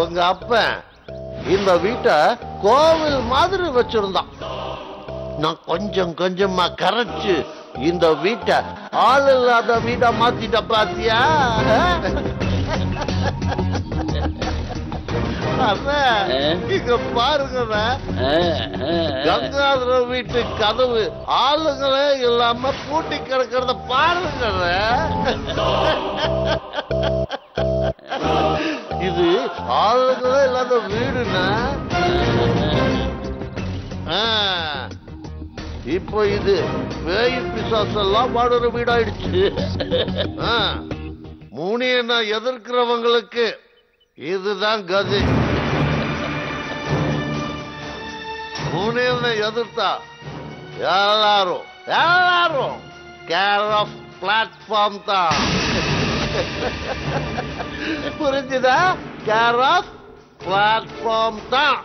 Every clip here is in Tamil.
உங்க அப்பன் இந்த வீட்டை கோவில் மாதிரி வச்சிருந்தான். நான் கொஞ்சம் கொஞ்சமா கரைச்சு இந்த வீட்டை ஆள் இல்லாத வீட்டை மாத்திட்ட பாத்தியா? இங்க பாருங்க, கங்காதர வீட்டு கதவு ஆளுங்களே இல்லாம பூட்டி கிடக்கிறத பாருங்க. இது ஆளுங்களே இல்லாத வீடுனா இப்போ இது பேய் பிசாசெல்லாம் வாடுற வீடாயிடுச்சு. முனியனை எதிர்க்கிறவங்களுக்கு இதுதான் கதி. முனியனை எதிர்த்தா எல்லாரும் எல்லாரும் கேர் ஆஃப் பிளாட்ஃபார்ம் தான். புரிஞ்சுதா? கேர் ஆஃப் பிளாட்ஃபார்ம் தான்.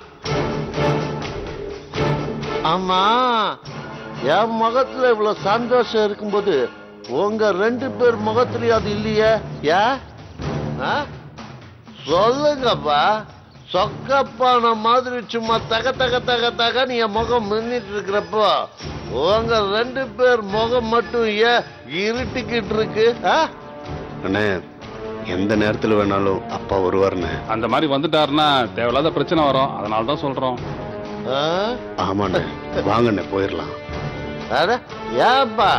ஆமா, என் முகத்துல இவ்வளவு சந்தோஷம் இருக்கும்போது உங்க 2 பேர் முகத்திலேயே அது இல்லையே? சொல்லுங்கப்பா. சொக்கப்பான மாதிரி சும்மா தக தக தக தக நீ என் முகம் மின்னிட்டு இருக்கிறப்போ உங்க 2 பேர் முகம் மட்டும் ஏன் இருட்டிக்கிட்டு இருக்கு? அண்ணே, எந்த நேரத்துல வேணாலும் அப்பா வருவாருன்னு. அந்த மாதிரி வந்துட்டாருன்னா தேவையில்லாத பிரச்சனை வரும். அதனாலதான் சொல்றோம். ஆமாண்ணே, வாங்கண்ணே போயிடலாம். ஏப்பா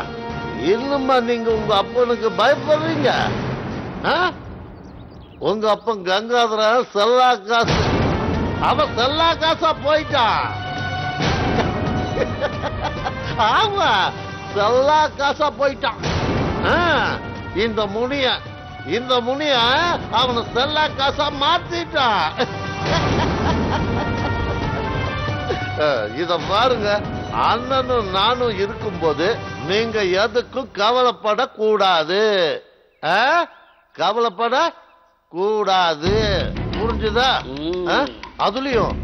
இன்னுமா நீங்க உங்க அப்பனுக்கு பயப்படுறீங்க? உங்க அப்பன் கங்காதர செல்லா காசு, அவன் செல்லா காசா போயிட்டான். ஆமா, செல்லா காசா போயிட்டான். இந்த முனிய அவனை செல்லா காசா மாத்திட்டான். இத பாருங்க, அண்ணனும் நானும் இருக்கும்போது நீங்க எதுக்கும் கவலைப்படக்கூடாது. கவலைப்பட கூடாது, புரிஞ்சுதா? அதுலயும்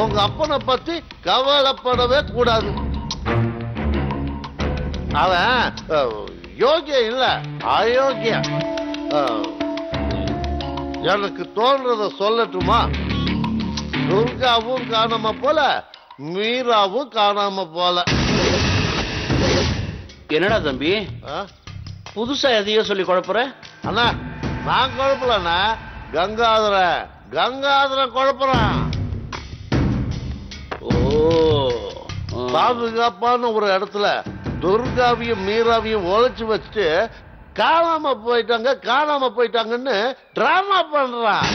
உங்க அப்பனை பத்தி கவலைப்படவே கூடாது. அவன் யோகியம் இல்ல, அயோக்கியம். எனக்கு தோன்றத சொல்லட்டுமா? துர்காவும் காணாம போல, மீராவும் காணாம போல. என்னடா தம்பி புதுசா எதையோ சொல்லி குழப்புற? அண்ணா, நான் குழப்பலண்ணா, கங்காதர குழப்புறான். ஓ, பாதுகாப்பான ஒரு இடத்துல துர்காவையும் மீராவையும் ஒழிச்சு வச்சுட்டு காணாம போயிட்டாங்கன்னு டிராமா பண்றான்.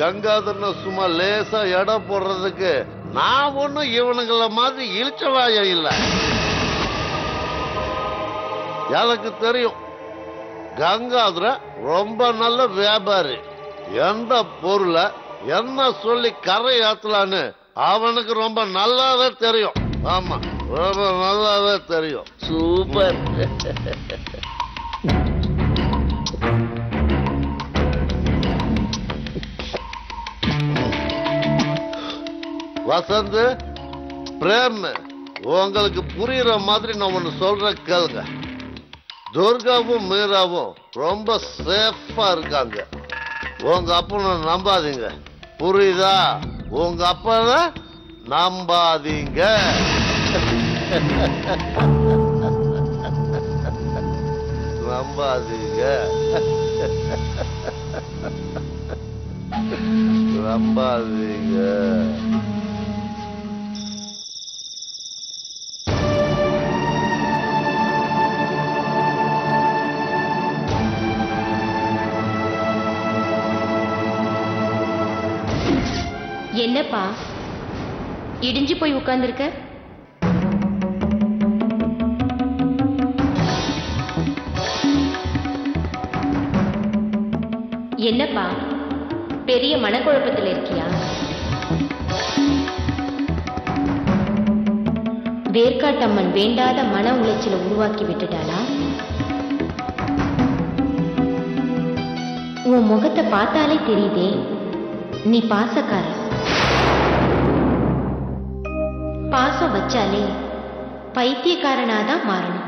கங்காதரனை சும்மா லேசா எடை போடுறதுக்கு நான் ஒண்ணும் இவனுங்கள மாதிரி இழிச்சவாயம் இல்ல. எனக்கு தெரியும், கங்காதர ரொம்ப நல்ல வியாபாரி. எந்த பொருளை என்ன சொல்லி கரை ஏத்தலான்னு அவனுக்கு ரொம்ப நல்லாவே தெரியும். ஆமா, ரொம்ப நல்லாவே தெரியும். சூப்பர். வசந்த், பிரேம், உங்களுக்கு புரியுற மாதிரி நான் ஒண்ணு சொல்றேன் கேளுங்க. துர்காவும் மீராவும் ரொம்ப சேஃபா இருக்காங்க. உங்க அப்பனை நம்பாதீங்க, புரியுதா? உங்க அப்பனை நம்பாதீங்க. நம்பாதீங்க, நம்பாதீங்க. என்னப்பா இடிஞ்சு போய் உட்கார்ந்திருக்க? என்னப்பா பெரிய மனக்குழப்பத்தில் இருக்கியா? வேர்க்காட்டம்மன் வேண்டாத மன உளைச்சலை உருவாக்கி விட்டுட்டாளா? உன் முகத்தை பார்த்தாலே தெரியுதே, நீ பாசக்கார. பாசம் வச்சாலே பைத்தியக்காரனாதான் மாறணும்.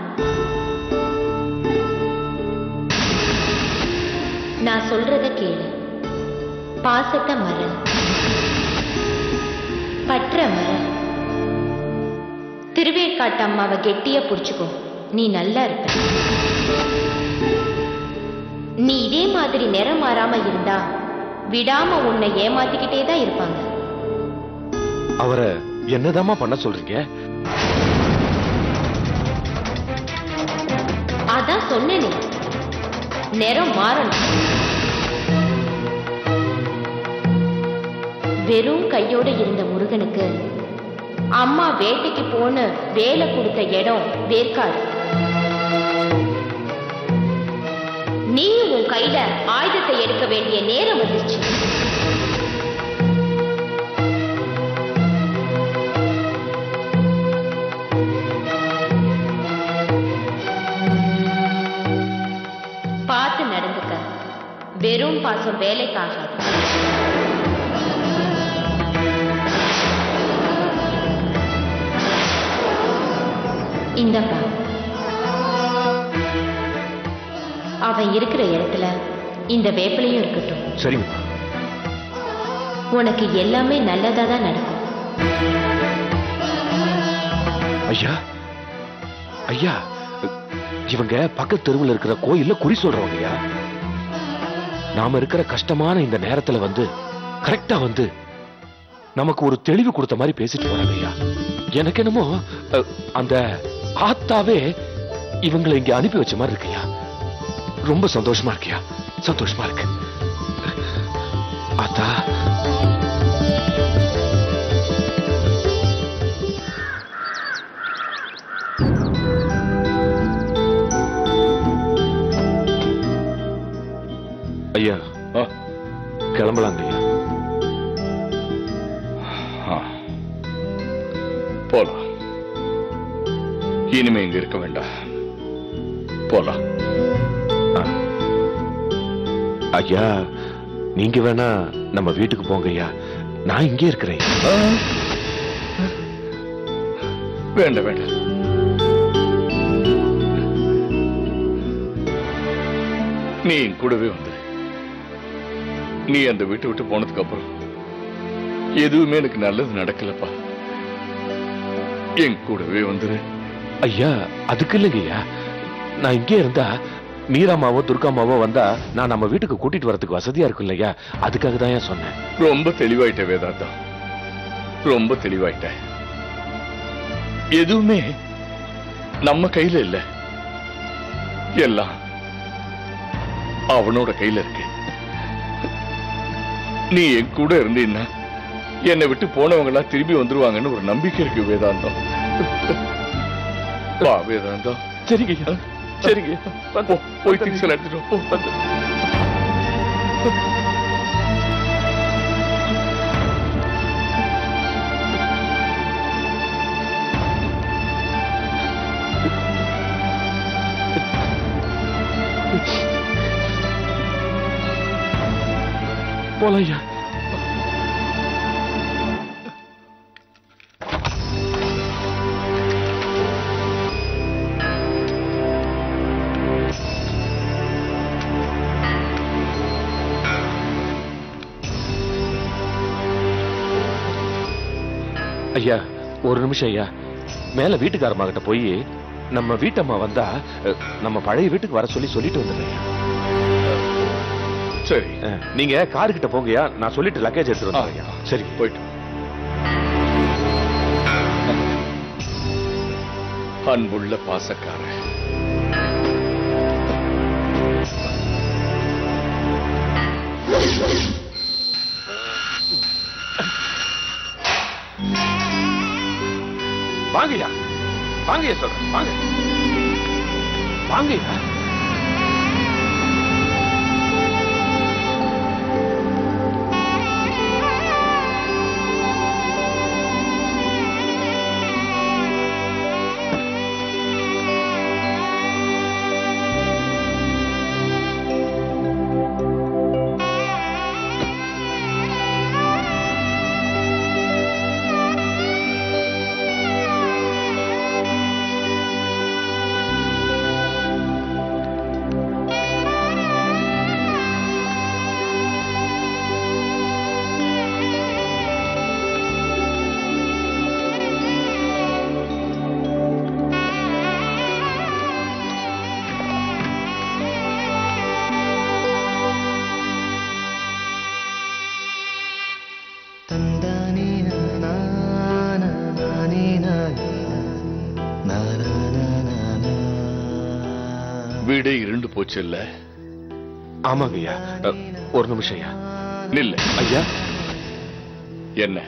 நான் சொல்றத கேளு. பாசத்தை மற, பற்ற மற. திருவேற்காட்டு அம்மாவை கெட்டியா புடிச்சுக்கோ, நீ நல்லா இருப்ப. நீ இதே மாதிரி நிறம் மாறாம இருந்தா விடாம உன்னை ஏமாத்திக்கிட்டே தான் இருப்பாங்க. அவரை என்னதாம்மா பண்ண சொல்றீங்க? அதான் சொன்னேனே, நிறம் மாறணும். வெறும் கையோட இருந்த முருகனுக்கு அம்மா வேட்டைக்கு போன வேலை கொடுத்த இடம் வேர்க்காடு. நீ உன் கையில ஆயுதத்தை எடுக்க வேண்டிய நேரம் வந்துச்சு. பார்த்து நடந்துக்க. வெறும் பாசம் வேலைக்காகாது. இந்தப்பா, அவன் இருக்கிற இடத்துல இந்த வேப்பிலையும் இருக்கட்டும். சரிங்க. உனக்கு எல்லாமே நல்லதா தான் நடக்கும். ஐயா ஐயா, இவங்க பக்கத்து தெருவில் இருக்கிற கோயில்ல குறி சொல்றவங்கய்யா. நாம இருக்கிற கஷ்டமான இந்த நேரத்துல வந்து கரெக்டா வந்து நமக்கு ஒரு தெளிவு கொடுத்த மாதிரி பேசிட்டு போறாங்க ஐயா. எனக்கு என்னமோ அந்த ஆத்தாவே இவங்களை இங்க அனுப்பி வச்ச மாதிரி இருக்குயா. ரொம்ப சந்தோஷமா இருக்கியா? சந்தோஷமா இருக்கு ஆத்தா. ஐயா கிளம்பலாங்க ஐயா. போலாம். இனிமே இங்க இருக்க வேண்டாம். போலாம். ஐயா நீங்க வேணா நம்ம வீட்டுக்கு போங்க ஐயா. நான் இங்கே இருக்கிறேன். வேண்டாம் வேண்டாம். நீ என் கூடவே வந்து, நீ அந்த வீட்டை விட்டு போனதுக்கு அப்புறம் எதுவுமே எனக்கு நல்லது நடக்கலப்பா. என் கூடவே வந்துரு. ஐயா அதுக்கு இல்லைங்க ஐயா, நான் இங்கே இருந்தா மீராமாவோ துர்காமாவோ வந்தா நான் நம்ம வீட்டுக்கு கூட்டிட்டு வரதுக்கு வசதியா இருக்கும் இல்லையா, அதுக்காக தான் சொன்னேன். ரொம்ப தெளிவாயிட்ட வேதாந்தா, ரொம்ப தெளிவாயிட்ட. எதுவுமே நம்ம கையில இல்ல, எல்லாம் அவனோட கையில இருக்கு. நீ என் கூட இருந்தீன்னா என்னை விட்டு போனவங்களா திரும்பி வந்துருவாங்கன்னு ஒரு நம்பிக்கை இருக்கு வேதாந்தம். வா வேதாந்தம். சரிங்க ஐயா, சரிங்க. போய் திங்ஸ் எல்லாம் எடுத்துட்டு போ. போலாம் ஐயா. ஐயா ஒரு நிமிஷம் ஐயா, மேல வீட்டுக்காரம்மா கிட்ட போய் நம்ம வீட்டம்மா வந்தா நம்ம பழைய வீட்டுக்கு வர சொல்லிட்டு வந்துடுறேன். சரி நீங்க காரு கிட்ட போங்கயா, நான் சொல்லிட்டு லக்கேஜ் எடுத்துட்டு வந்துடுறேன். சரி போயிட்டு. அன்புள்ள பாசக்கார, வாங்கய்யா, வாங்கய்யா சொல்றேன், வாங்க வாங்கய்யா. போச்சு இல்ல? ஆமாங்க ஐயா. ஒரு நிமிஷம் ஐயா. நில்ல ஐயா. என்ன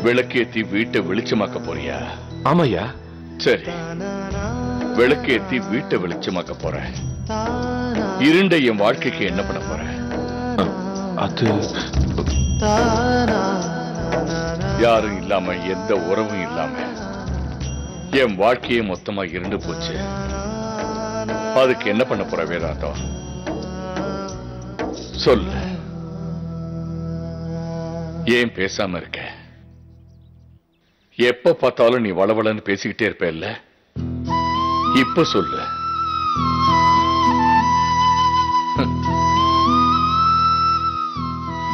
விளக்கேத்தி வீட்டை வெளிச்சமாக்க போறியா? ஆமாய்யா. சரி, விளக்கேத்தி வீட்டை வெளிச்சமாக்க போற. இருண்ட என் வாழ்க்கைக்கு என்ன பண்ண போற? அது யாரும் இல்லாம எந்த உறவும் இல்லாம என் வாழ்க்கையே மொத்தமா இருண்டு போச்சு. அதுக்கு என்ன பண்ண போற வேதாந்தம்? சொல்லு. ஏன் பேசாம இருக்க? எப்ப பார்த்தாலும் நீ வளவளன்னு பேசிக்கிட்டே இருப்ப இல்ல? இப்ப சொல்லு.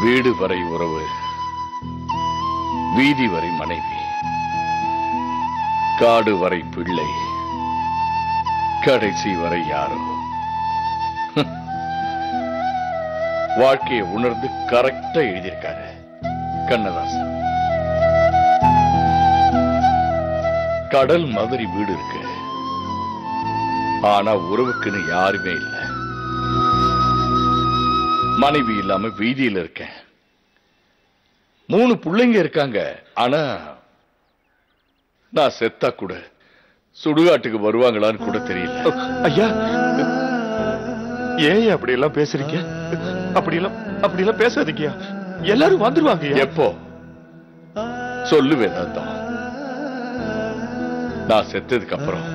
வீடு வரை உறவு, வீதி வரை மனைவி, காடு வரை பிள்ளை, கடைசி வரை யாரோ. வாழ்க்கையை உணர்ந்து கரெக்டா எழுதியிருக்காரு கண்ணதாசன். கடல் மாதிரி வீடு இருக்கு, ஆனா உறவுக்குன்னு யாருமே இல்லை. மனைவி இல்லாம வீதியில இருக்கேன். 3 பிள்ளைங்க இருக்காங்க, ஆனா நான் செத்தா கூட சுடுகாட்டுக்கு வருவாங்களான்னு கூட தெரியல. ஐயா, ஏன் அப்படி எல்லாம் பேசுறீங்க? அப்படியெல்லாம் பேசாதீங்க. எல்லாரும் வந்துருவாங்க. எப்போ சொல்லு வேதாந்தம். நான் செத்ததுக்கு அப்புறம்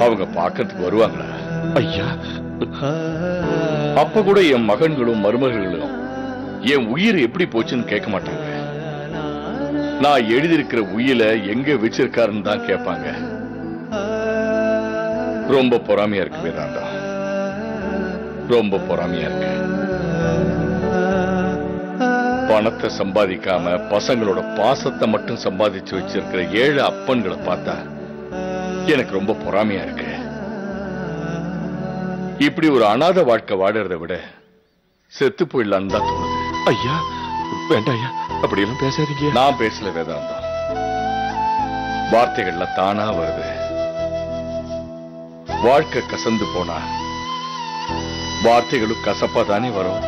அவங்க பார்க்கறதுக்கு வருவாங்களா? ஐயா, அப்ப கூட என் மகன்களும் மருமகளும் என் உயிர் எப்படி போச்சுன்னு கேட்க மாட்டாங்க. நான் எழுதியிருக்கிற உயிரை எங்க வச்சிருக்காருன்னு தான் கேட்பாங்க. ரொம்ப பொறாமையா இருக்கு வேதாந்தா, ரொம்ப பொறாமையா இருக்கு. பணத்தை சம்பாதிக்காம பசங்களோட பாசத்தை மட்டும் சம்பாதிச்சு வச்சிருக்கிற 7 அப்பன்களை பார்த்தா எனக்கு ரொம்ப பொறாமையா இருக்கு. இப்படி ஒரு அநாத வாழ்க்கை வாடுறதை விட செத்து போயிடலான்னு தான் தோணுது. ஐயா, வேண்டாம் ஐயா, அப்படியெல்லாம் பேசாதீங்க. நான் பேசல வேதாந்தம், வார்த்தைகள்ல தானா வருது. வாழ்க்கை கசந்து போனா வார்த்தைகளும் கசப்பா தானே வரும்.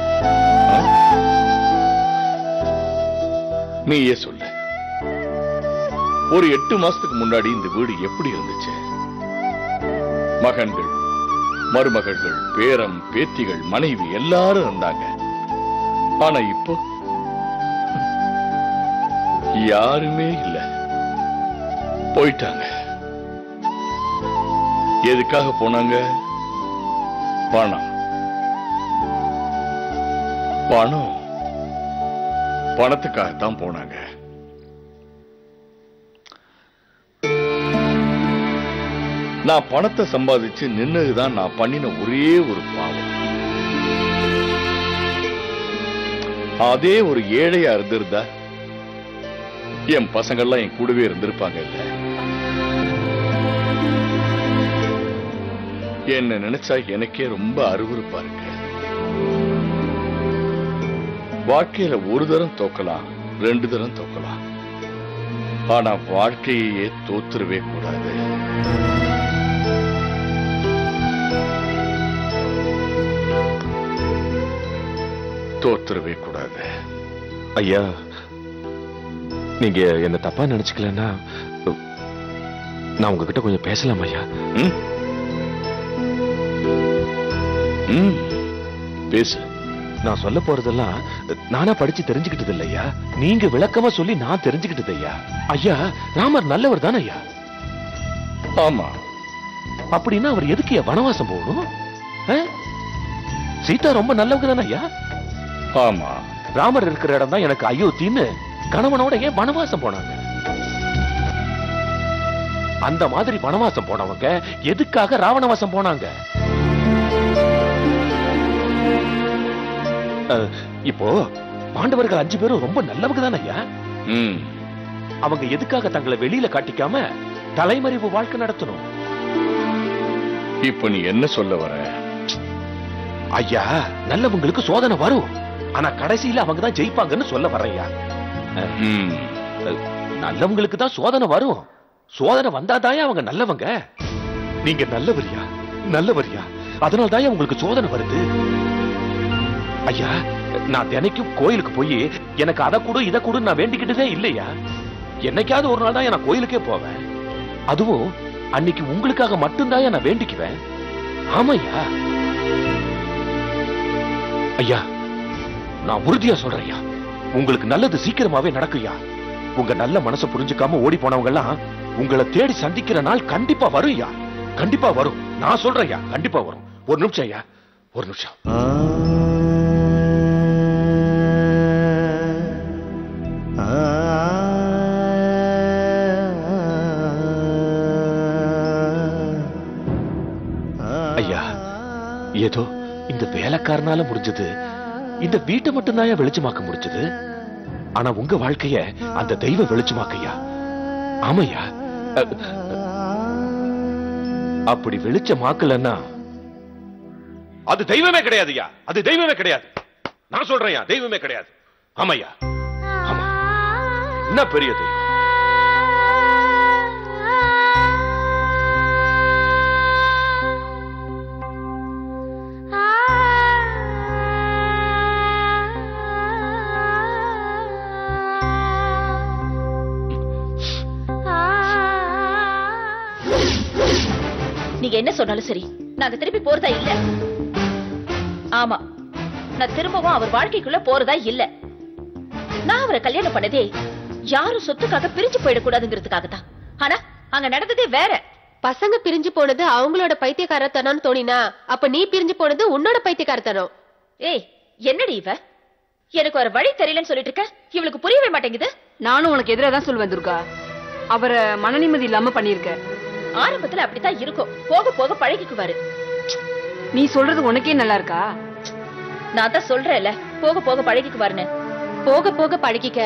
நீயே சொல்லு. ஒரு 8 மாசத்துக்கு முன்னாடி இந்த வீடு எப்படி இருந்துச்சு? மகன்கள், மருமகள்கள், பேரம் பேத்திகள், மனைவி எல்லாரும் இருந்தாங்க. ஆனா இப்போ யாருமே இல்ல, போயிட்டாங்க. எதுக்காக போனாங்க? பணம். பணம், பணத்துக்காகத்தான் போனாங்க. நான் பணத்தை சம்பாதிச்சு நின்னதுதான் நான் பண்ணின ஒரே ஒரு பாவம். அதே ஒரு ஏழையா இருந்திருந்தா என் பசங்கள்லாம் என் கூடவே இருந்திருப்பாங்க இல்ல? என்ன நினைச்சா எனக்கே ரொம்ப அருவருப்பா இருக்கு. வாழ்க்கையில ஒரு தரம் தோக்கலாம், 2 தரம் தோக்கலாம், ஆனா வாழ்க்கையே தோத்துருவே கூடாது. தோத்துருவே கூடாது. ஐயா, நீங்க என்ன தப்பா நினைச்சுக்கலன்னா நான் உங்ககிட்ட கொஞ்சம் பேசலாம் ஐயா. பேசு. நான் சொல்ல போறதெல்லாம் நானா படிச்சு தெரிஞ்சுக்கிட்டது இல்லையா, நீங்க விளக்கமா சொல்லி நான் தெரிஞ்சுக்கிட்டது ஐயா. ஐயா, ராமர் நல்லவர் தானே ஐயா? ஆமா. அப்படின்னா அவர் எதுக்கு வனவாசம் போகணும்? சீதா ரொம்ப நல்லவங்க தானே ஐயா? ஆமா. ராமர் இருக்கிற இடம் தான் எனக்கு அயோத்தின்னு கணவனோட ஏன் வனவாசம் போனாங்க? அந்த மாதிரி வனவாசம் போனவங்க எதுக்காக ராவணவாசம் போனாங்க? இப்போ பாண்டவர்கள் 5 பேரும் ரொம்ப நல்லவங்க தானே ஐயா? அவங்க எதுக்காக தங்களை வெளியில காட்டிக்காம தலைமறைவு வாழ்க்கை நடத்தணும்? இப்ப நீ என்ன சொல்ல வர? ஐயா, நல்லவங்களுக்கு சோதனை வரும், ஆனா கடைசியில அவங்க தான் ஜெயிப்பாங்கன்னு சொல்ல வர்றையா. நல்லவங்களுக்கு தான் சோதனை வரும், சோதனை வந்தாதாயா அவங்க நல்லவங்க. நீங்க நல்லவரியா? நல்லவரியா, அதனால்தான் உங்களுக்கு சோதனை வருது. ஐயா, நான் தினைக்கும் கோயிலுக்கு போய் எனக்கு அதை கொடு இதை கொடு நான் வேண்டிக்கிட்டதே இல்லையா. என்னைக்காவது ஒரு நாள் தான் நான் கோயிலுக்கே போவேன். அதுவும் அன்னைக்கு உங்களுக்காக மட்டும்தான் நான் வேண்டிக்குவேன். ஆமையா ஐயா, நான் உறுதியா சொல்றேன், உங்களுக்கு நல்லது சீக்கிரமாவே நடக்குயா. உங்க நல்ல மனசை புரிஞ்சுக்காம ஓடி போனவங்க எல்லாம் உங்களை தேடி சந்திக்கிற நாள் கண்டிப்பா வரும் ஐயா. கண்டிப்பா வரும், நான் சொல்றேன் ஐயா, கண்டிப்பா வரும். ஒரு நிமிஷம் ஐயா, ஒரு நிமிஷம். ஐயா, ஏதோ இந்த வேலைக்காரனால முடிஞ்சது, இந்த வீட்டை மட்டும்தான் வெளிச்சமாக்க முடிஞ்சது. ஆனா உங்க வாழ்க்கைய அந்த தெய்வ வெளிச்சமாக்கையா. ஆமையா, அப்படி வெளிச்சமாக்கலன்னா அது தெய்வமே கிடையாதுயா. அது தெய்வமே கிடையாது, நான் சொல்றேன், தெய்வமே கிடையாது. ஆமையா, ஆமா, என்ன பெரிய தெய்வம். நீங்க என்ன சொன்னாலும் சரி, நாங்க திருப்பி போறதா இல்ல. ஆமா, நான் திரும்பவும் அவர் வாழ்க்கைக்குள்ள போறதா இல்ல. நான் அவரை கல்யாணம் பண்ணதே யாரும் சொத்துக்காக பிரிஞ்சு போயிடக்கூடாதுங்கிறதுக்காக தான். ஆனா அங்க நடந்ததே வேற. பசங்க பிரிஞ்சு போனது அவங்களோட பைத்தியக்காரத்தனம் தோணினா, அப்ப நீ பிரிஞ்சு போனது உன்னோட பைத்தியக்காரத்தனம். ஏய், என்னடி இவ? எனக்கு ஒரு வழி தெரியலன்னு சொல்லிட்டு இருக்க, இவளுக்கு புரியவே மாட்டேங்குது. நானும் உனக்கு எதிராக தான் சொல்லுவேன் துர்கா. அவரை மன நிம்மதி இல்லாம பண்ணிருக்க. ஆரம்பத்துல அப்படித்தான் இருக்கும், போக போக பழகிக்குவாரு. நீ சொல்றது உனக்கே நல்லா இருக்கா? நான் தான் சொல்றேன்ல, போக போக பழகிக்குவாருன்னு. போக போக பழகிக்க.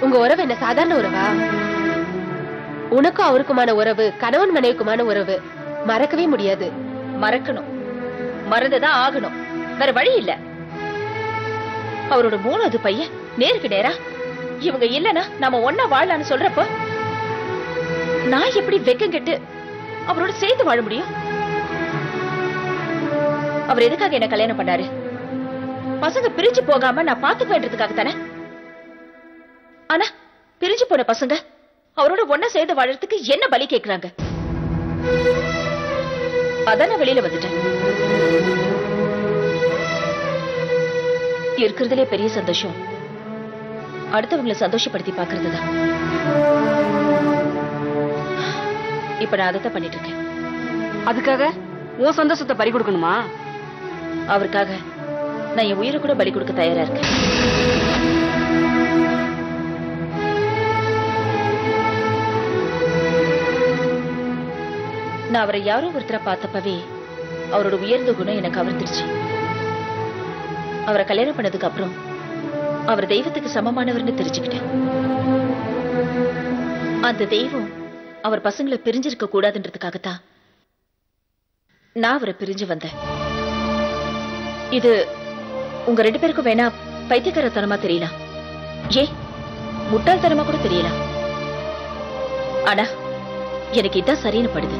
உங்க உறவு என்ன சாதாரண உறவா? உனக்கும் அவருக்குமான உறவு கணவன் மனைவிக்குமான உறவு, மறக்கவே முடியாது. மறக்கணும், மறந்துதான் ஆகணும், வேற வழி இல்ல. அவரோட 3வது பையன் நேருக்கு நேரா இவங்க இல்லனா நாம ஒன்னா வாழலாம்னு சொல்றப்ப நான் எப்படி வெக்கம் கெட்டு அவரோட சேர்ந்து வாழ முடியும்? அவர் எதுக்காக என்ன கல்யாணம் பண்ணாரு? பசங்க பிரிஞ்சு போகாம நான் பாத்துக்க வேண்டியதுக்காக தானே. ஆனா பிரிஞ்சு போன பசங்க அவரோட ஒன்னா சேர்ந்து வாழறதுக்கு என்ன பலி கேக்குறாங்க? அதான் நான் வெளியில வந்துட்டேன். இருக்கிறதுலே பெரிய சந்தோஷம் அடுத்தவங்களை சந்தோஷப்படுத்தி பாக்குறதுதான். இப்ப நான் அதைத்தான் பண்ணிட்டு இருக்கேன். அதுக்காக உன் சந்தோஷத்தை பறி கொடுக்கணுமா? அவருக்காக நான் என் உயிரை கூட பலி கொடுக்க தயாரா இருக்கேன். நான் அவரை யாரோ ஒருத்தரை பார்த்தப்பவே அவரோட உயர்ந்த குணம் எனக்கு கவர்ந்துருச்சு. அவரை கல்யாணம் பண்ணதுக்கு அப்புறம் அவர் தெய்வத்துக்கு சமமானவர்னு தெரிஞ்சுக்கிட்டேன். அந்த தெய்வம் அவர் பசங்களை பிரிஞ்சிருக்க கூடாதுன்றதுக்காகத்தான் நான் அவரை பிரிஞ்சு வந்தேன். இது உங்க 2 பேருக்கும் வேணா பைத்தியக்காரத்தனமா தெரியலாம், ஏ முட்டாள்தனமா கூட தெரியலாம். ஆனா எனக்கு இதான் சரின்னு படுது.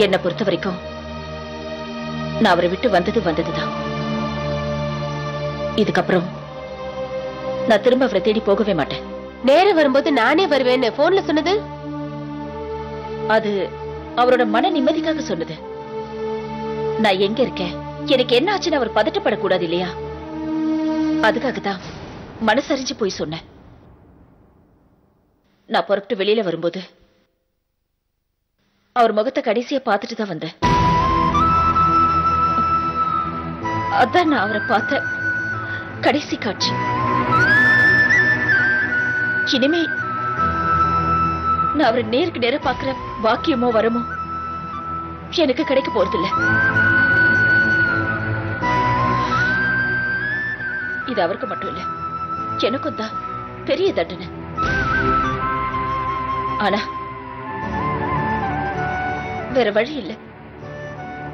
என்னை பொறுத்த வரைக்கும் நான் அவரை விட்டு வந்ததுதான். இதுக்கப்புறம் நான் திரும்ப அவரை தேடி போகவே மாட்டேன். நேரம் வரும்போது நானே வருவேன்னு போன்ல சொன்னது அது அவரோட மன நிம்மதிக்காக சொன்னது. நான் எங்க இருக்கேன், எனக்கு என்ன ஆச்சுன்னு அவர் பதட்டப்படக்கூடாது இல்லையா? அதுக்காகத்தான் மனசறிஞ்சு போய் சொன்னேன். நான் புறப்பட்டு வெளியில வரும்போது அவர் முகத்தை கடைசியா பார்த்துட்டு தான் வந்தேன். அதான் நான் அவரை பார்த்த கடைசி காட்சி. இனிமே நான் அவரை நேருக்கு நேர பார்க்கிற வாக்கியமோ வரமோ எனக்கு கிடைக்க போறதில்ல. இது அவருக்கு மட்டும் இல்ல, எனக்கும் தான் பெரிய தண்டனை. ஆனா வேற வழி இல்ல,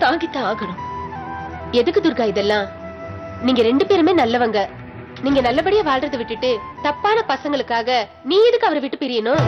தாங்கித்தான் ஆகணும். எதுக்கு துர்கா இதெல்லாம்? நீங்க 2 பேருமே நல்லவங்க. நீங்க நல்லபடியா வாழ்றதை விட்டுட்டு தப்பான பசங்களுக்காக நீ எதுக்கு அவரை விட்டு பிரியணும்?